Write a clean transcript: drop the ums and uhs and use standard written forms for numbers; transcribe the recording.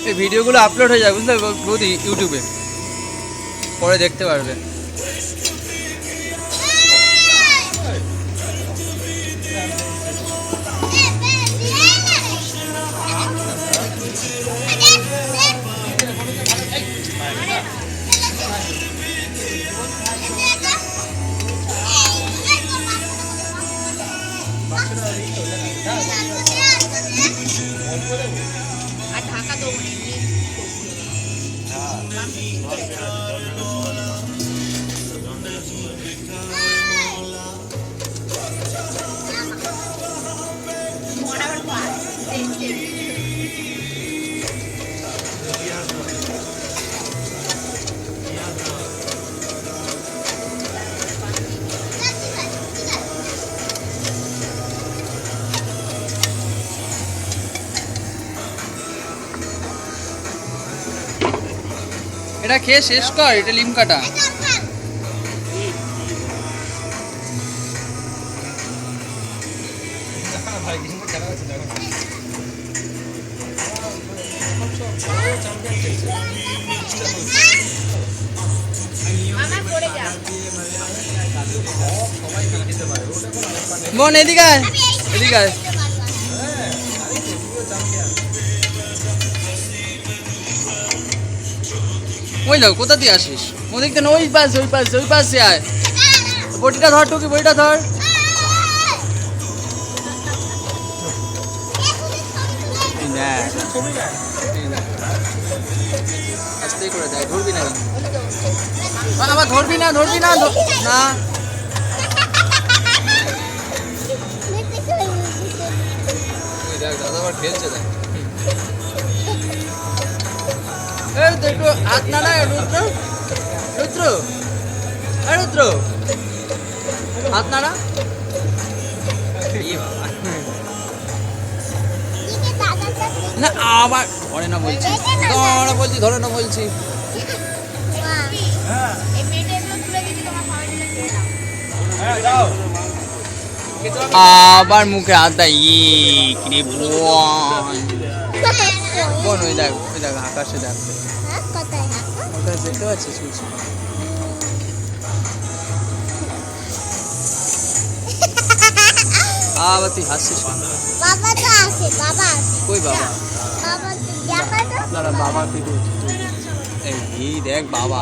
এই ভিডিওগুলো আপলোড হয়ে যায় বুঝলে বৌদি, ইউটিউবে পরে দেখতে পারবে। এটা খেয়ে শেষ কর, এটা লিমকাটা। বোন এদিকে আয়, এদিকে আয়। ওই যাও, কোথা দিয়ে আসিস? ওদিক থেকে ওই পাশে, ওই পাশে, ওই পাশে আয়। বটিটা ধর, টুকি বইটা ধর। আস্তে করে দেয়, ধরবি না, আবার ধরবি না, ধরবি না, না। দাদা আবার খেলছে, দেখ একটু হাত না, রুদ্র, রুদ্র, রুদ্র হাত না। না আবার ধরে না বলছি, ধরে না বলছি। আবার মুখে হাত দেয়, বোন ওই দেখ, ওই দেখ আকাশে দেখ, দেখতে পাচ্ছিস? আবার তুই হাসছিস। বাবা তো আছে, বাবা আছে। কই বাবা? বাবা তো বাবা তুই এই দেখ বাবা।